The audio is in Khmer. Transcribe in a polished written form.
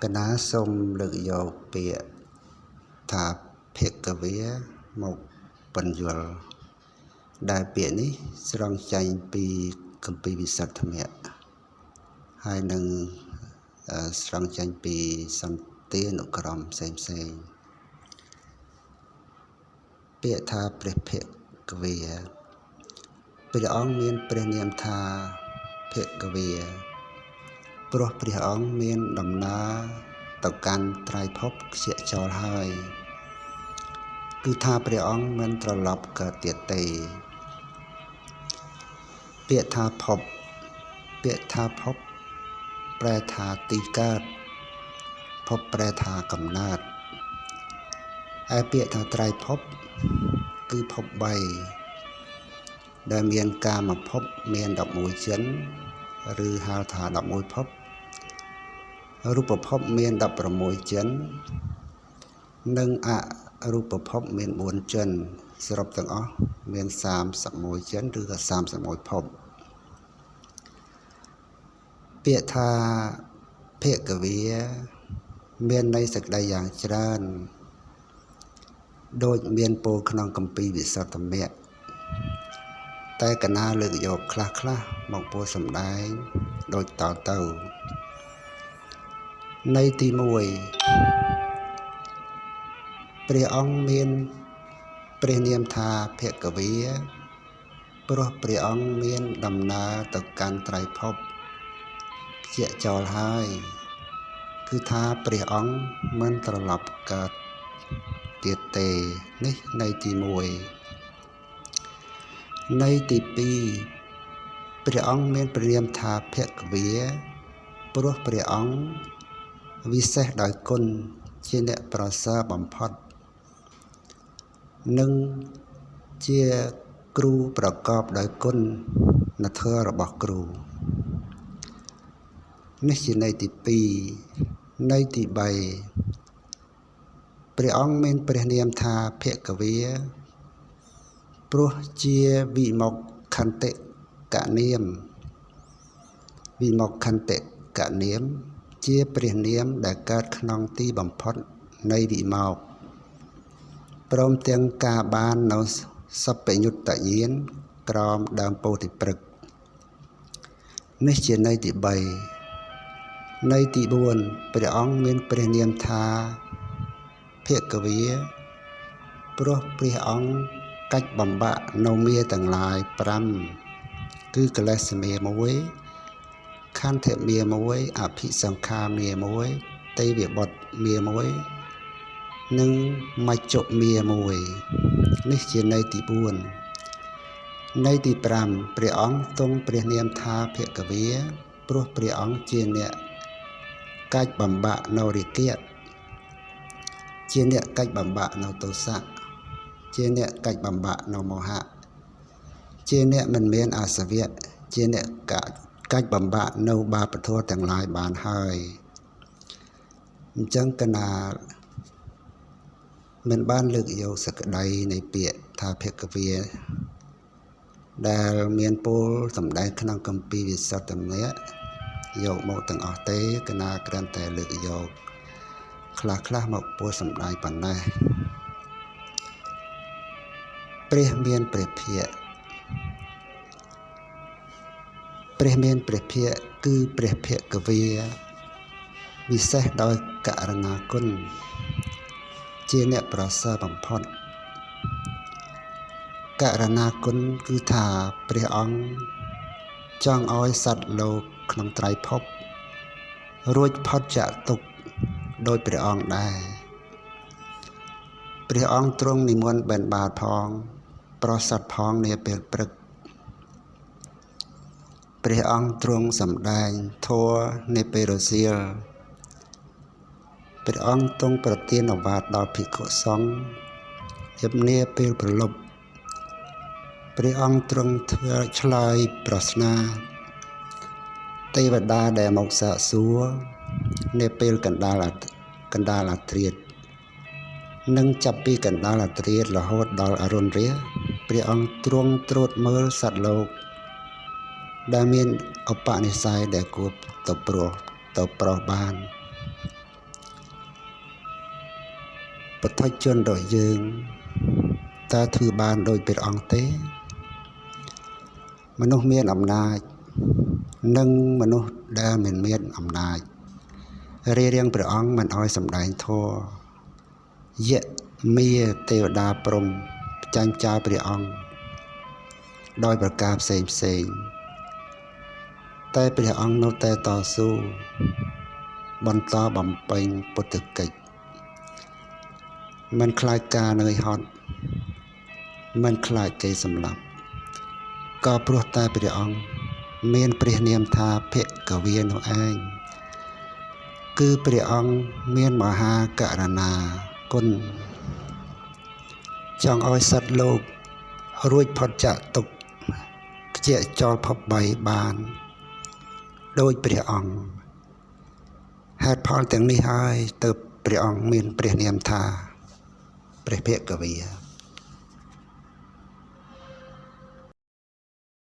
កណាសូមលើកយកពាក្យថាភគវាមកបញ្យល់ដែលពាក្យនេះស្រង់ចេញពីគម្ពីរវិសុទ្ធមគ្គហើយនឹងស្រង់ចេញពីសន្ទានុក្រមផ្សេងពាក្យថាព្រះភគវាព្រះអង្គមានព្រះនាមថាភគវាព្រោះព្រះអង្គមានដំណើរទៅកាន់ត្រៃភពខ្ជាចោលហើយគឺថាព្រះអង្គមិនត្រឡប់កើតទៀតទេពាក្យថាភពប្រែថាទីកើតភពប្រែថាកំណើតហើយពាក្យថាត្រៃភពគឺភព3ដែលមានកាមភពមាន11ចិនឬហៅថា11ភពរូបភពមាន16ចិននិងអរូបភពមាន4ចិនសរុបទាំងអស់មាន31ចិនឬក៏31ភពពាក្យថាភគវាមានន័យសេចក្តីយ៉ាងច្រើនដូចមានពោលក្នុងគម្ពីរវិសុទ្ធមគ្គតែកណាលើកយកខ្លះមកពោលសម្ដែងដូចតទៅន័យទី1ព្រះអង្គមានព្រះនាមថាភគវាព្រោះព្រះអង្គមានដំណើរទៅកាន់ត្រៃភពខ្ជាចោលហើយគឺថាព្រះអង្គមិនត្រឡប់កើតទៀតទេនេះន័យទី1ន័យទី2ព្រះអង្គមានព្រះនាមថាភគវាព្រោះព្រះអង្គវិសេសដោយគុណជាអ្នកប្រសើរបំផុតនិងជាគ្រូប្រកបដោយគុណនៅធម៌របស់គ្រូនេះជាន័យទី2ន័យទី3ព្រះអង្គមានព្រះនាមថាភគវាព្រោះជាវិមុខខន្តិកនាមជាព្រះនាមដែលកើតក្នុងទីបំផុតនៃវិមុខព្រមទាំងការបាននៅសព្វញុត្តញ្ញាណក្រោមដើមពោធិព្រឹក្សនេះជាន័យទី3ន័យទី4ព្រះអង្គមានព្រះនាមថាភគវាព្រោះព្រះអង្គកាច់បំបាក់នៅមាទាំងឡាយ5គឺកិលេសមា1ខន្ធមា1អភិសង្ខាមា1ទេវបុត្រមា1និងមច្ចុមា1នេះជាន័យទី4ន័យទី5ព្រះអង្គទ្រង់ព្រះនាមថាភគវាព្រោះព្រះអង្គជាអ្នកកាច់បំបាក់នៅរាគៈជាអ្នកកាច់បំបាក់នៅទោសៈជាអ្នកកាច់បំបាក់នៅមោហៈជាអ្នកមិនមានអាសវៈជាអ្នកកាច់បំបាក់នៅបាបធម៌ទាំងឡាយបានហើយអញ្ចឹងកណាមិនបានលើកយកសក្តីនៃពាក្យថាភគវាដែលមានពោលសម្ដែងក្នុងគម្ពីរវិសុទ្ធមគ្គយកមកទាំងអស់ទេកណាគ្រាន់តែលើកយកខ្លះមកពោលសម្ដែងប៉ុណ្ណេះព្រះមានព្រះភ័ក្ត្រគឺព្រះភគវាវិសេសដោយករណាគុណជាអ្នកប្រសើរបំផុតករណាគុណគឺថាព្រះអង្គចង់ឲ្យសត្វលោកក្នុងត្រៃភពរួចផុតចាកទុក្ខដោយព្រះអង្គដែរព្រះអង្គទ្រង់និមន្តបិណ្ឌបាតផងប្រសាទផងនាពេលព្រឹកព្រះអង្គទ្រង់សម្ដែងធម៌នាពេលរសៀលព្រះអង្គទ្រង់ប្រទានឱវាទដល់ភិក្ខុសង្ឃយប់នាពេលព្រលប់ព្រះអង្គទ្រង់ធ្វើឆ្លើយប្រស្នាទេវតាដែលមកសាកសួរនាពេលកណ្ដាលអាធ្រាត្រនិងចាប់ពីកណ្ដាលអាធ្រាត្ររហូតដល់អរុណរាព្រះអង្គទ្រង់ត្រួតមើលសត្វលោកដែលមានឧបនិស្ស័យដែលគួរទៅប្រុសបាន ពុទ្ធជនដូចយើងតើធ្វើបានដោយព្រះអង្គទេមនុស្សមានអំណាចនិងមនុស្សដែលមិនមានអំណាចរារាំងព្រះអង្គមិនឲ្យសម្ដែងធម៌យៈមាទេវតាព្រំចាញ់ចោលព្រះអង្គដោយប្រការផ្សេងតែព្រះអង្គនៅតែតស៊ូបន្តបំពេញពុទ្ធកិច្ចមិនខ្លាចការនឿយហត់មិនខ្លាចគេសម្លាប់ក៏ព្រោះតែព្រះអង្គមានព្រះនាមថាភគវានោះឯងគឺព្រះអង្គមានមហាករុណាគុណចង់ឲ្យសត្វលោករួចផុតចាកទុក្ខខ្ជាក់ចោលភពបីបានដោយព្រះអង្គហេតុផលទាំងនេះហើយទើបព្រះអង្គមានព្រះនាមថាព្រះភគវា